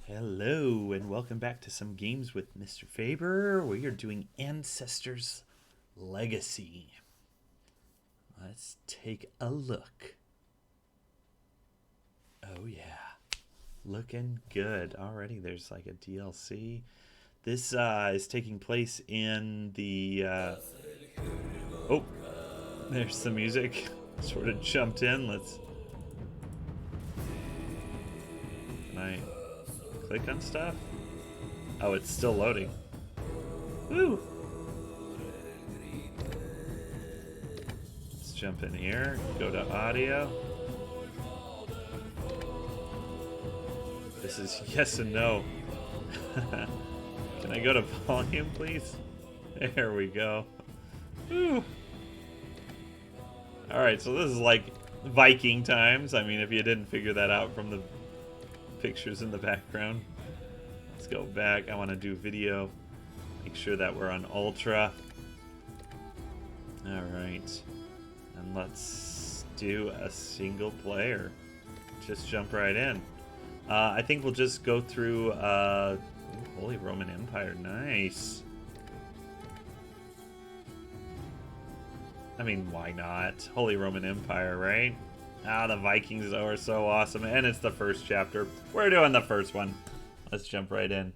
Hello, and welcome back to some games with Mr. Faber. We are doing Ancestors Legacy. Let's take a look. Oh, yeah. Looking good. Already there's like a DLC. This is taking place in the. Oh, there's the music. Sort of jumped in. Can I click on stuff? Oh, it's still loading. Woo! Let's jump in here. Go to audio. This is yes and no. Can I go to volume, please? There we go. Woo. Alright, so this is like Viking times. I mean, if you didn't figure that out from the pictures in the background. Let's go back. I want to do video. Make sure that we're on Ultra. Alright. And let's do a single player. Just jump right in. I think we'll just go through Holy Roman Empire. Nice. I mean, why not? Holy Roman Empire, right? Ah, the Vikings are so awesome. And it's the first chapter. We're doing the first one. Let's jump right in.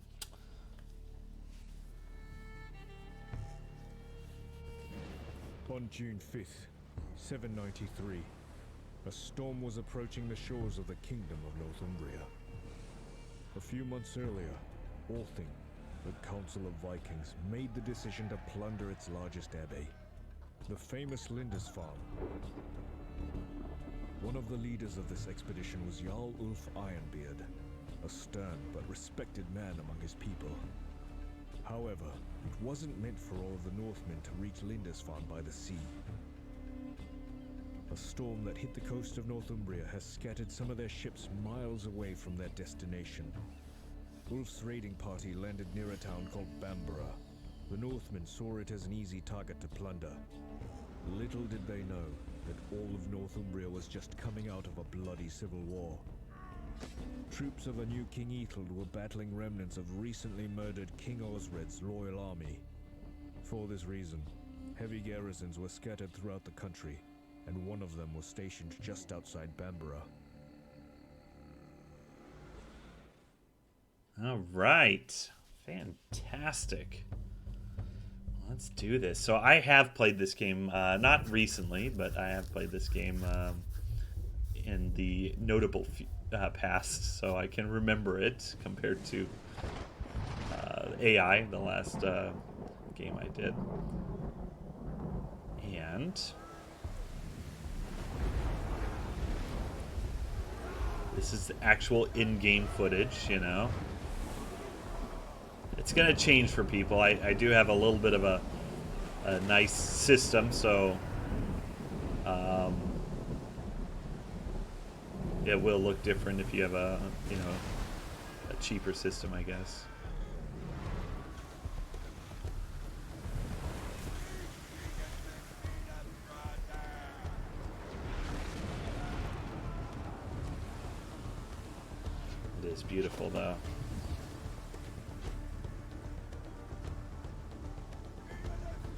On June 5th, 793, a storm was approaching the shores of the Kingdom of Northumbria. A few months earlier, Althing, the Council of Vikings, made the decision to plunder its largest abbey, the famous Lindisfarne. One of the leaders of this expedition was Jarl Ulf Ironbeard, a stern but respected man among his people. However, it wasn't meant for all of the Northmen to reach Lindisfarne by the sea. A storm that hit the coast of Northumbria has scattered some of their ships miles away from their destination. Ulf's raiding party landed near a town called Bamborough. The Northmen saw it as an easy target to plunder. Little did they know that all of Northumbria was just coming out of a bloody civil war. Troops of a new King Ethelred were battling remnants of recently murdered King Osred's loyal army. For this reason, heavy garrisons were scattered throughout the country, and one of them was stationed just outside Bamborough. All right. Fantastic. Let's do this. So I have played this game, not recently, but I have played this game in the notable past, so I can remember it compared to AI, the last game I did. And this is the actual in-game footage, you know. It's going to change for people. I do have a little bit of a nice system, so it will look different if you have a cheaper system, I guess. It is beautiful, though.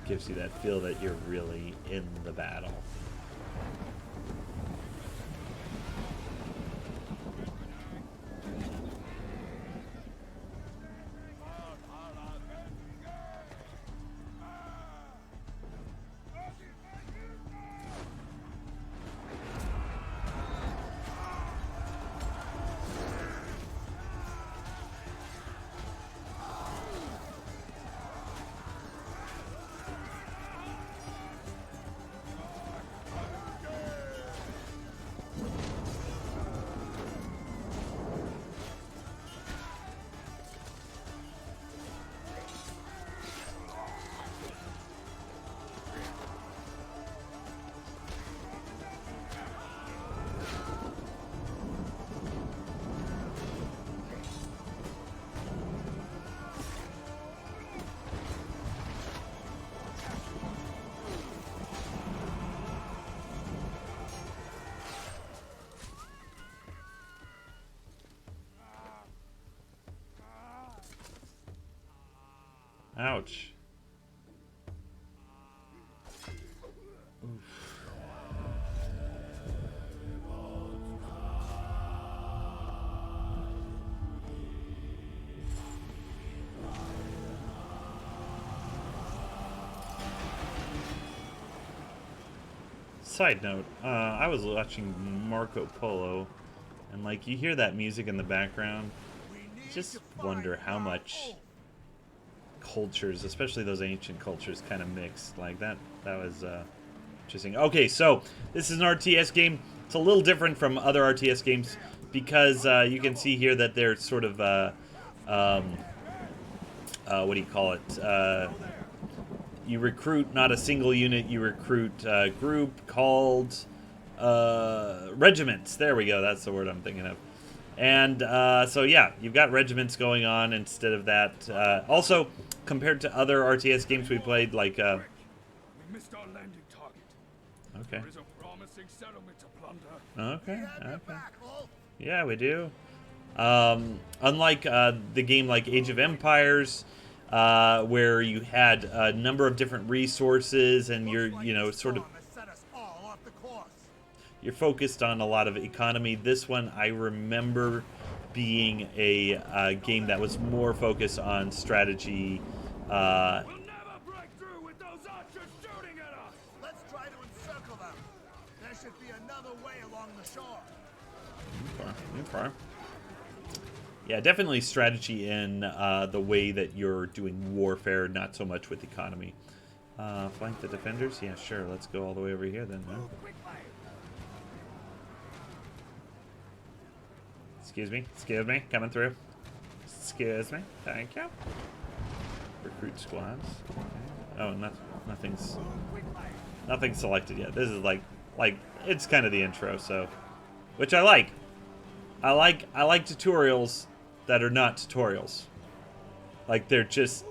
Gives you that feel that you're really in the battle. Ouch. Side note, I was watching Marco Polo, and like you hear that music in the background, just wonder how much cultures, especially those ancient cultures, kind of mixed. Like that was interesting. Okay, so this is an RTS game. It's a little different from other RTS games because you can see here that they're sort of what do you call it? You recruit not a single unit, you recruit a group called regiments. There we go, that's the word I'm thinking of. And so yeah, you've got regiments going on instead of that. Also, compared to other RTS games we played, like... We missed our landing target. Okay. There is a promising settlement to plunder. Okay. Yeah, we do. Unlike the game like Age of Empires, where you had a number of different resources and you're sort of you're focused on a lot of economy. This one I remember being a game that was more focused on strategy. We'll never break through with those archers shooting at us. Let's try to encircle them. There should be another way along the shore. Okay. Yeah, definitely strategy in the way that you're doing warfare, not so much with economy. Flank the defenders? Yeah, sure. Let's go all the way over here then. Huh? Excuse me, coming through. Excuse me, thank you. Recruit squads. Okay. Oh, nothing's selected yet. This is like it's kind of the intro, so which I like. I like tutorials that are not tutorials. Like they're just,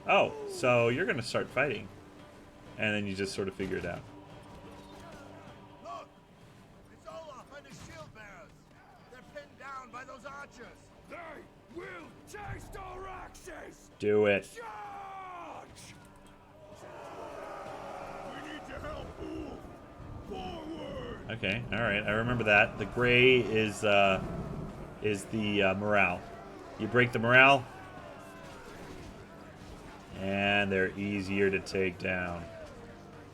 oh, so you're gonna start fighting, and then you just sort of figure it out. Look, it's Olaf and his shield bearers. They're pinned down by those archers. They will taste our axes. Do it. Charge! We need your help, Ulf. Forward! Okay, all right. I remember that. The gray is the morale. You break the morale, and they're easier to take down.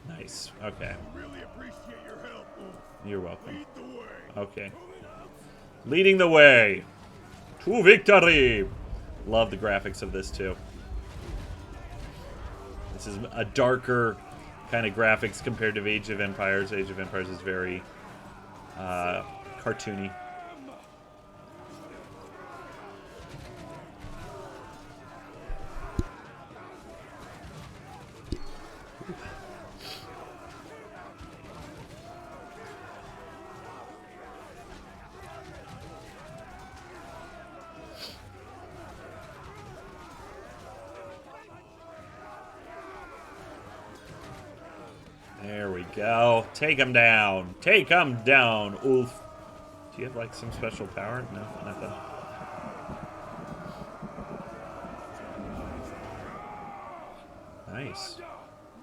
Nice. Okay. Really appreciate your help, Ulf. You're welcome. Lead the way. Okay. Leading the way to victory. Love the graphics of this too. This is a darker kind of graphics compared to Age of Empires. Age of Empires is very cartoony. There we go. Take him down. Take him down, Ulf. Do you have, like, some special power? No, nothing. Nice.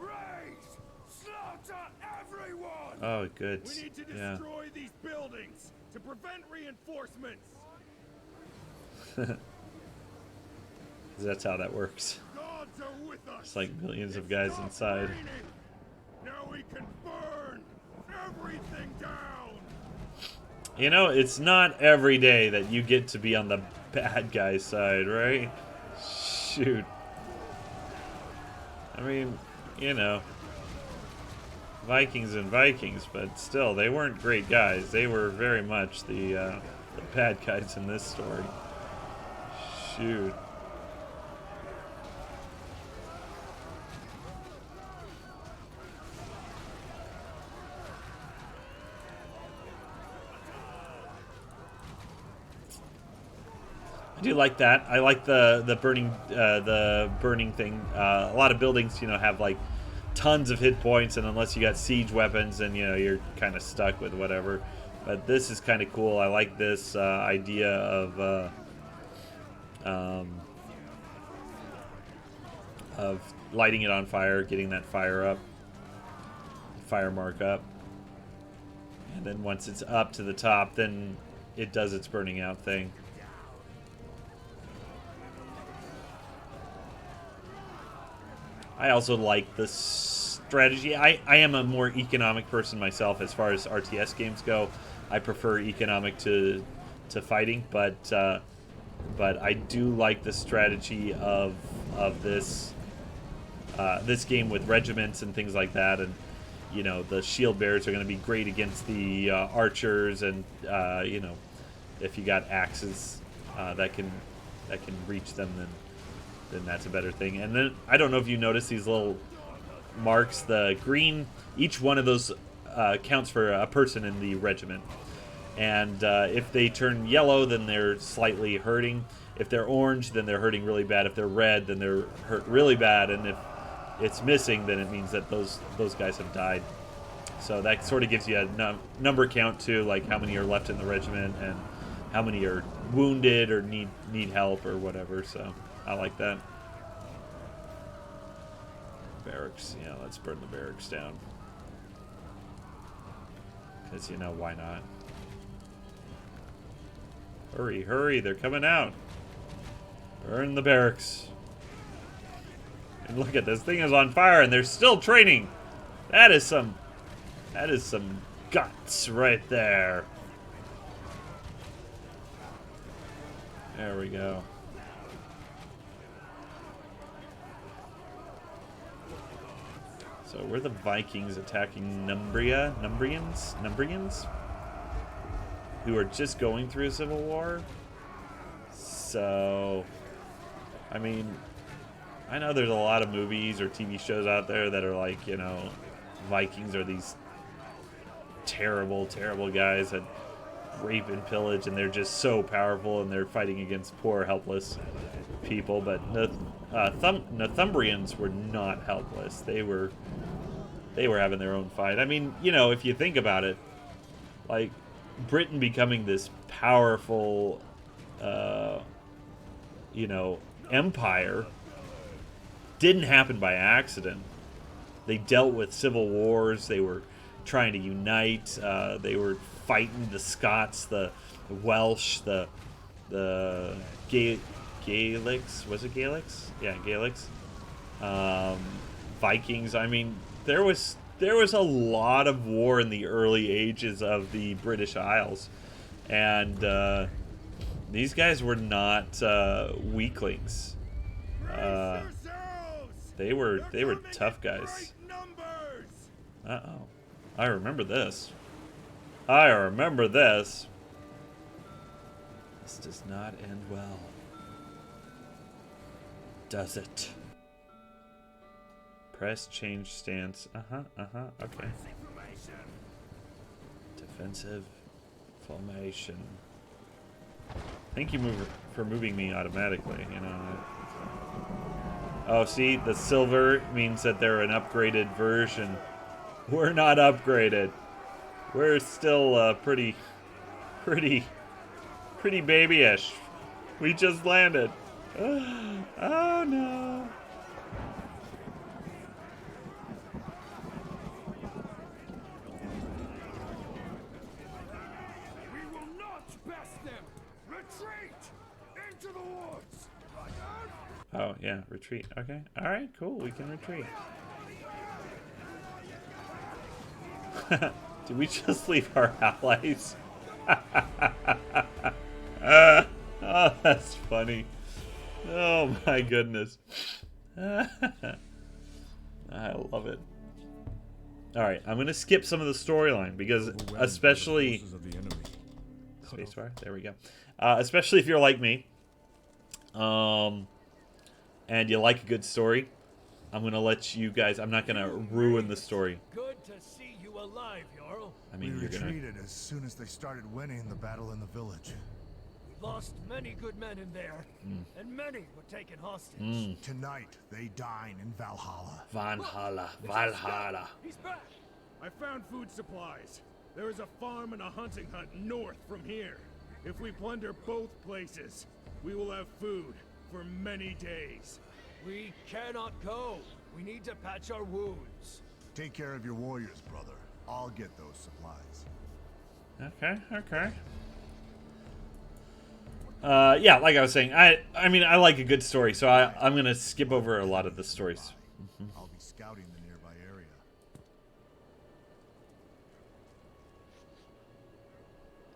Raise! Slaughter everyone! Oh, good. We need to Yeah. destroy these buildings to prevent reinforcements. That's how that works. Gods are with us. It's like millions of guys Stop inside. raining. Now we can burn everything down. You know, it's not every day that you get to be on the bad guy's side, right? Shoot. I mean, you know, Vikings and Vikings, but still, they weren't great guys. They were very much the bad guys in this story. Shoot. I do like that. I like the burning thing. A lot of buildings, you know, have like tons of hit points, and unless you got siege weapons, then you know you're kind of stuck with whatever. But this is kind of cool. I like this idea of of lighting it on fire, getting that fire mark up. And then once it's up to the top, then it does its burning out thing. I also like the strategy. I am a more economic person myself as far as RTS games go. I prefer economic to fighting, but I do like the strategy of this this game with regiments and things like that. And you know, the shield bearers are going to be great against the archers, and you know, if you got axes that can reach them, then that's a better thing. And then I don't know if you notice these little marks, the green, each one of those counts for a person in the regiment. And if they turn yellow, then they're slightly hurting. If they're orange, then they're hurting really bad. If they're red, then they're hurt really bad. And if it's missing, then it means that those guys have died. So that sort of gives you a number count too, like how many are left in the regiment and how many are wounded or need help or whatever. So I like that. Barracks, yeah, let's burn the barracks down. Because, you know, why not? Hurry, hurry, they're coming out. Burn the barracks. And look at this thing is on fire and they're still training. That is some guts right there. There we go. So we're the Vikings attacking Numbrians, who are just going through a civil war. So, I mean, I know there's a lot of movies or TV shows out there that are like, you know, Vikings are these terrible, terrible guys that rape and pillage, and they're just so powerful, and they're fighting against poor, helpless people. But Northumbrians were not helpless. They were having their own fight. I mean, you know, if you think about it, like Britain becoming this powerful, you know, empire didn't happen by accident. They dealt with civil wars. They were trying to unite. They were fighting the Scots, the Welsh, the Gaelics. Was it Gaelics? Yeah, Gaelics. Vikings. I mean, there was a lot of war in the early ages of the British Isles, and these guys were not weaklings. They were tough guys. Uh-oh. I remember this. I remember this. This does not end well. Does it? Press change stance. Okay. Defensive formation. Thank you for moving me automatically, you know. Oh, see, the silver means that they're an upgraded version. We're not upgraded. We're still pretty babyish. We just landed. Oh no. We will not pass them. Retreat into the woods. Oh yeah, retreat. Okay. All right. Cool. We can retreat. Did we just leave our allies? Oh, that's funny. Oh my goodness. I love it. Alright, I'm going to skip some of the storyline because especially... Spacebar, there we go. Especially if you're like me. And you like a good story. I'm going to let you guys... I'm not going to ruin the story. Good to see you alive, Jarl. I mean, We you're going retreated as soon as they started winning the battle in the village. We lost many good men in there, and many were taken hostage. Tonight, they dine in Valhalla. Valhalla. He's back. I found food supplies. There is a farm and a hunting hut north from here. If we plunder both places, we will have food for many days. We cannot go. We need to patch our wounds. Take care of your warriors, brother. I'll get those supplies. Okay, okay. Yeah, like I was saying, I mean, I like a good story, so I'm gonna skip over a lot of the stories. I'll be scouting the nearby area.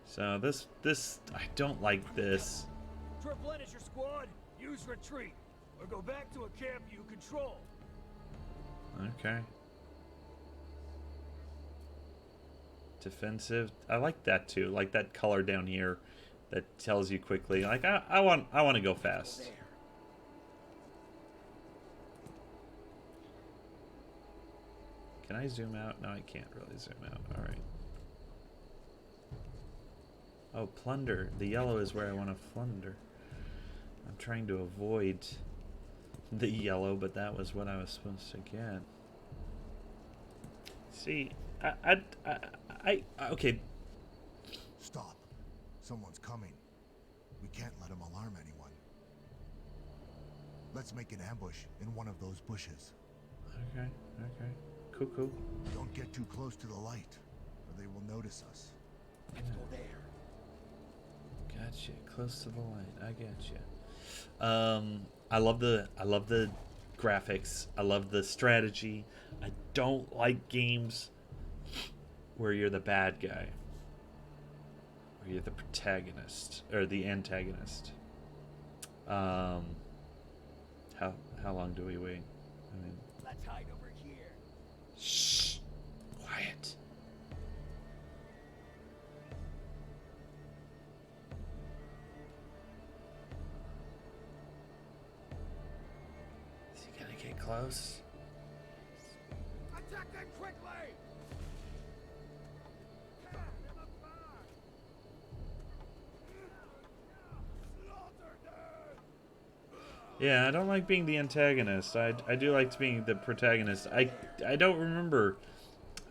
So this, I don't like this. To replenish your squad, use retreat. Or go back to a camp you control. Okay. Defensive. I like that too. Like that color down here that tells you quickly. Like I want to go fast. Can I zoom out? No, I can't really zoom out. All right. Oh, plunder. The yellow is where I want to plunder. I'm trying to avoid the yellow, but that was what I was supposed to get. See, okay. Stop. Someone's coming. We can't let him alarm anyone. Let's make an ambush in one of those bushes. Okay, okay. Cool. Don't get too close to the light, or they will notice us. Let's go there. Gotcha. Close to the light. I gotcha. I love the graphics. I love the strategy. I don't like games where you're the bad guy, where you're the protagonist or the antagonist. How long do we wait? I mean, Let's hide over here. shh, quiet. Is he gonna get close? Attack them quickly! Yeah, I don't like being the antagonist. I do like being the protagonist. I don't remember.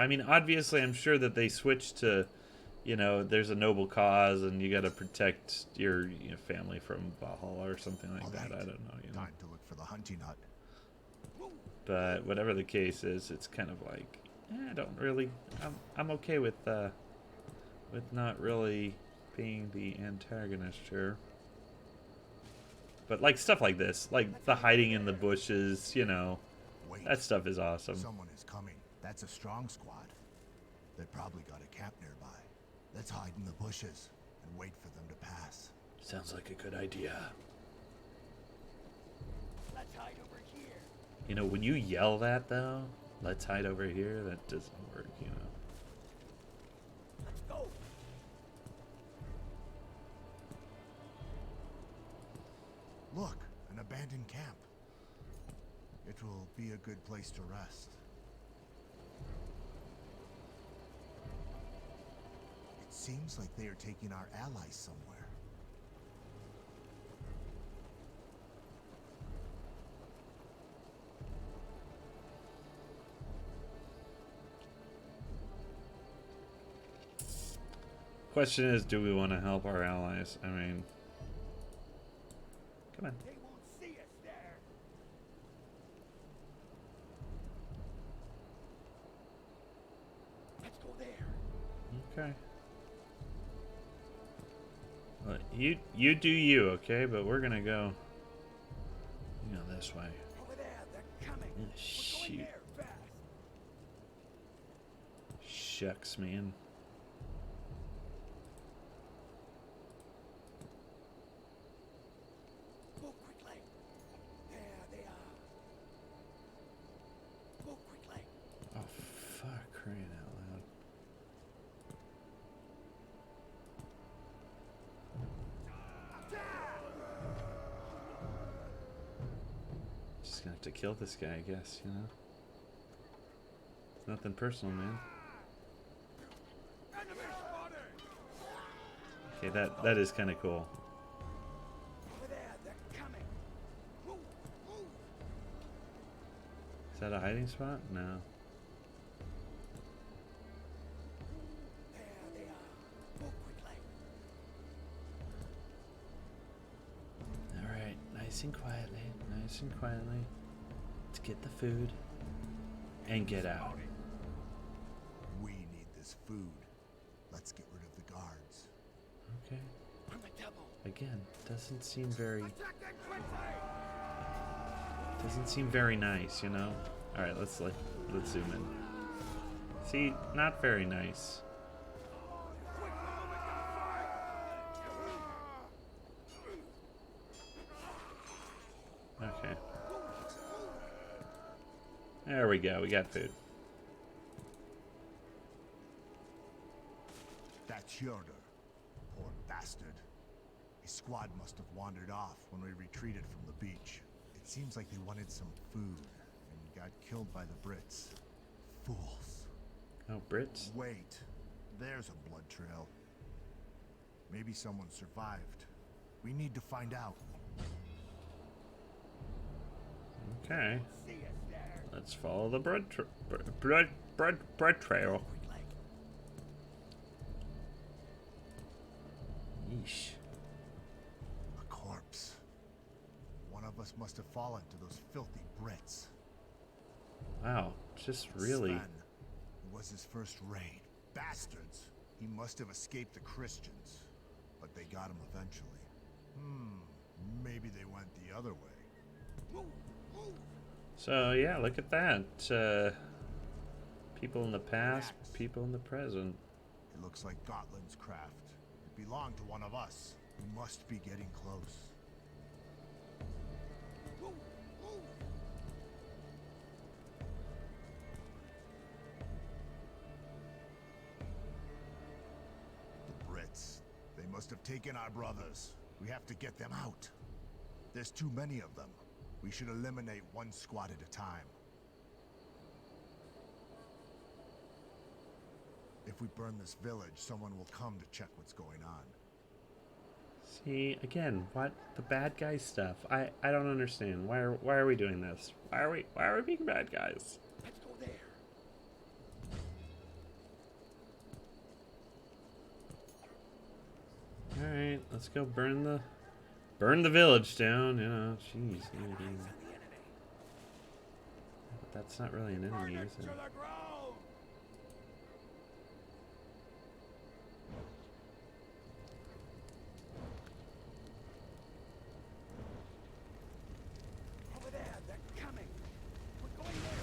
I mean, obviously, I'm sure that they switched to, you know, there's a noble cause and you got to protect your family from Valhalla or something like that. I don't know. You know. Time to look for the hunting hut. But whatever the case is, it's kind of like, I don't really. I'm okay with not really being the antagonist here. But like stuff like this, like the hiding in the bushes, you know, Wait. that stuff is awesome. Someone is coming. That's a strong squad. They probably got a camp nearby. Let's hide in the bushes and wait for them to pass. Sounds like a good idea. Let's hide over here. You know, when you yell that though, let's hide over here, that doesn't work, you know. Let's go. Look, an abandoned camp. It will be a good place to rest. It seems like they are taking our allies somewhere. Question is, do we want to help our allies? I mean, come on. They won't see us there. Let's go there. Okay. Well, you do you, okay? But we're gonna go, you know, this way. Over there, they're coming. We're going Shoot. there fast. Shucks, man. Move quickly. There they are. Move quickly. Oh, fuck, crying out loud. Just gonna have to kill this guy, I guess, you know? It's nothing personal, man. Enemy spotted. Okay, that is kind of cool. Over there, they're coming. Move, move. Is that a hiding spot? No. There they are. Move quickly. Alright, nice and quietly, nice and quietly. Let's get the food and get out. We need this food. Let's get rid of the guards. Okay. Again, doesn't seem very nice, you know. All right, let's zoom in. See, not very nice. Okay. There we go. We got food. That's Yoder. Poor bastard. His squad must have wandered off when we retreated from the beach. It seems like they wanted some food and got killed by the Brits. Fools. Oh, Brits? Wait. There's a blood trail. Maybe someone survived. We need to find out. Okay. Let's follow the bread trail. Yeesh. A corpse. One of us must have fallen to those filthy Brits. Wow, just really. Sven. It was his first raid. Bastards. He must have escaped the Christians. But they got him eventually. Maybe they went the other way. So yeah, look at that. People in the past, people in the present. It looks like Gotland's craft. It belonged to one of us. We must be getting close. The Brits. They must have taken our brothers. We have to get them out. There's too many of them. We should eliminate one squad at a time. If we burn this village, someone will come to check what's going on. See, again, what the bad guy stuff? I don't understand. Why are we doing this? Why are we being bad guys? Let's go there. All right, let's go burn the village down. You know, jeez. But that's not really an enemy, is it? Over there, they're coming. We're going there.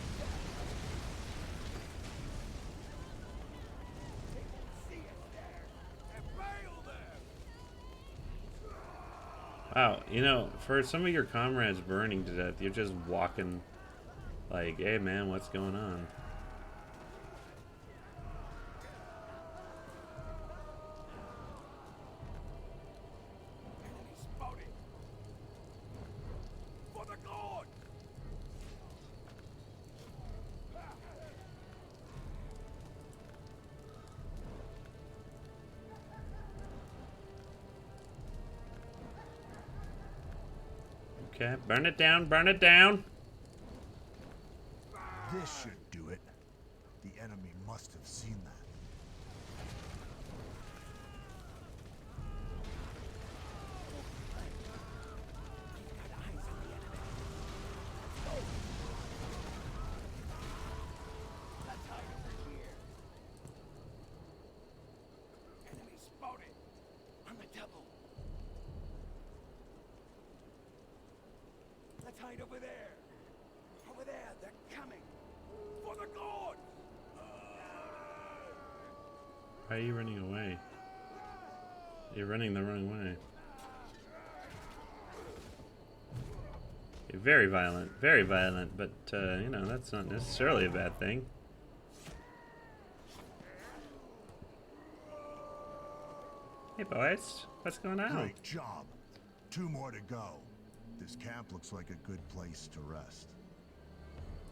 They won't see us there. And bail them. Wow, you know, for some of your comrades burning to death, you're just walking like, hey man, what's going on? Enemy spotted. For the god. Okay, burn it down, burn it down. This should do it. The enemy must have seen that. Enemy spotted. On the double. Let's hide over there. Over there, they're coming. For the god. Why are you running away? You're running the wrong way. You're very violent, but, you know, that's not necessarily a bad thing. Hey, boys. What's going on? Great job. 2 more to go. This camp looks like a good place to rest.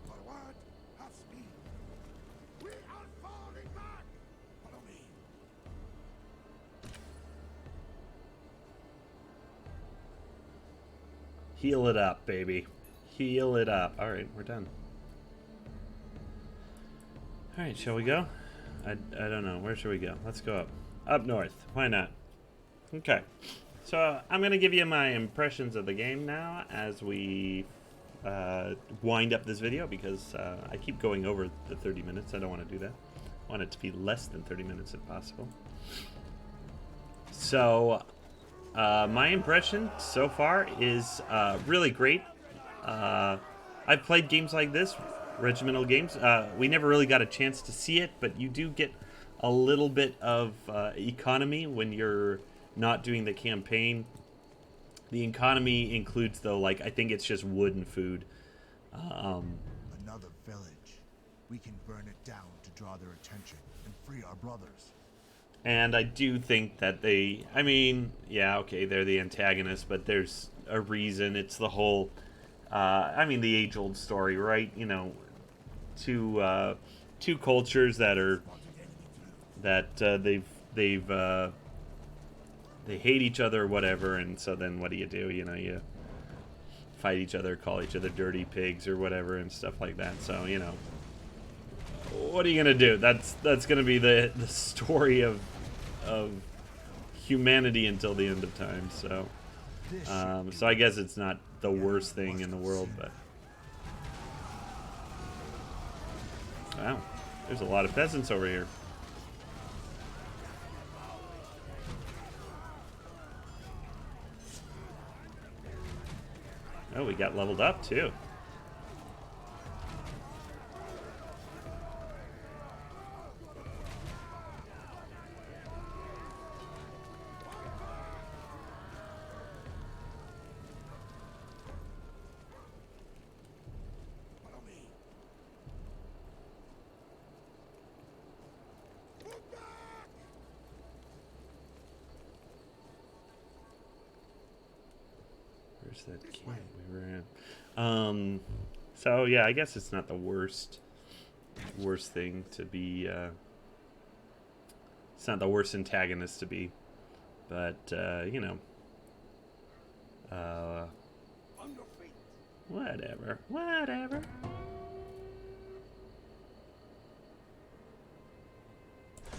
Forward, have speed. We are falling back. Follow me. Heal it up, baby. Heal it up. Alright, we're done. Alright, shall we go? I don't know. Where should we go? Let's go up. Up north. Why not? Okay. So, I'm going to give you my impressions of the game now as we wind up this video because I keep going over the 30 minutes. I don't want to do that. I want it to be less than 30 minutes if possible. So, my impression so far is really great. I've played games like this, regimental games. We never really got a chance to see it, but you do get a little bit of economy when you're not doing the campaign. The economy includes, though, like, I think it's just wood and food. Another village. We can burn it down to draw their attention and free our brothers. And I do think that they, I mean, yeah, okay, they're the antagonists, but there's a reason. It's the whole, I mean, the age-old story, right? You know, two cultures that are, that they hate each other or whatever, and so then what do? You know, you fight each other, call each other dirty pigs or whatever and stuff like that. So, you know, what are you gonna do? That's gonna be the story of humanity until the end of time. So, so I guess it's not the worst thing in the world, but wow, there's a lot of peasants over here. Oh, we got leveled up too. Where's that camp we were at? So yeah, I guess it's not the worst thing to be. It's not the worst antagonist to be, but you know, whatever.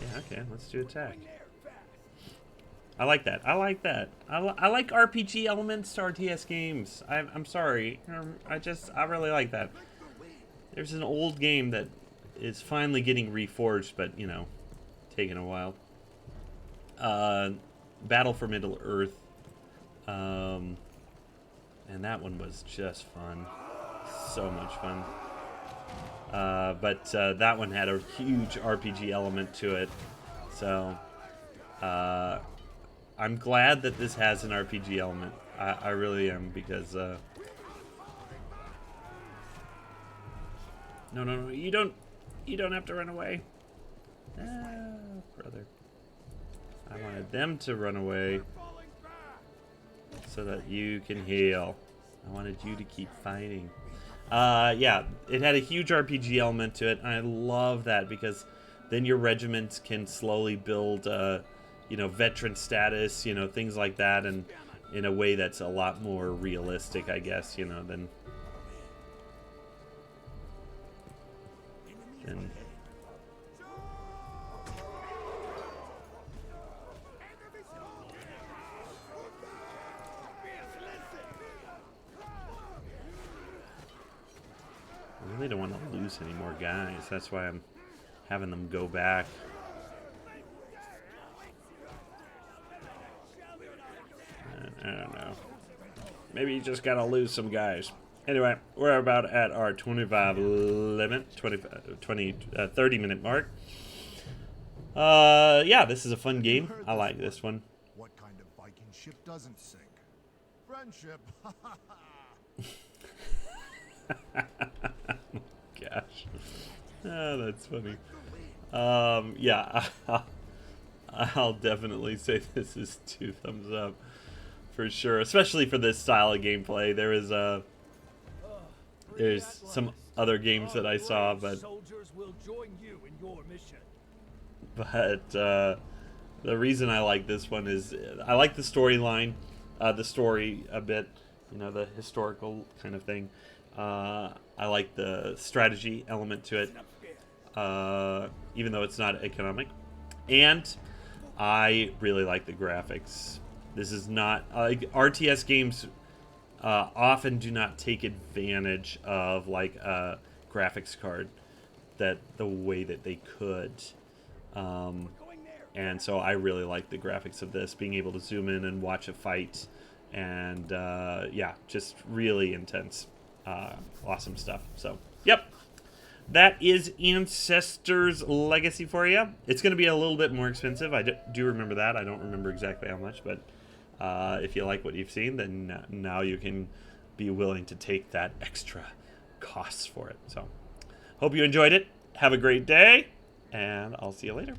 Yeah, okay, let's do attack. I like that. I like RPG elements to RTS games. I'm sorry. I really like that. There's an old game that is finally getting reforged, but, you know, taking a while. Battle for Middle-earth. And that one was just fun. So much fun. But that one had a huge RPG element to it. So, I'm glad that this has an RPG element. I really am, because no, you don't have to run away. Brother. I wanted them to run away so that you can heal. I wanted you to keep fighting. Yeah, it had a huge RPG element to it, and I love that, because then your regiments can slowly build you know, veteran status, you know, things like that, and in a way that's a lot more realistic, I guess, you know, than I really don't want to lose any more guys. That's why I'm having them go back. I don't know. Maybe you just gotta lose some guys. Anyway, we're about at our 30 minute mark. Yeah, this is a fun game. I like this one. What kind of Viking ship doesn't sink? Friendship. Gosh. Oh, that's funny. Yeah, I'll definitely say this is 2 thumbs up. For sure, especially for this style of gameplay. There's some other games that I saw, but the reason I like this one is I like the storyline, the story a bit, you know, the historical kind of thing. I like the strategy element to it, even though it's not economic, and I really like the graphics. This is not like RTS games. often do not take advantage of like a graphics card that the way that they could. And so I really like the graphics of this, being able to zoom in and watch a fight, and yeah, just really intense, awesome stuff. So, yep, that is Ancestors Legacy for you. It's going to be a little bit more expensive. I do remember that. I don't remember exactly how much, but if you like what you've seen, then now you can be willing to take that extra costs for it. So, hope you enjoyed it. Have a great day, and I'll see you later.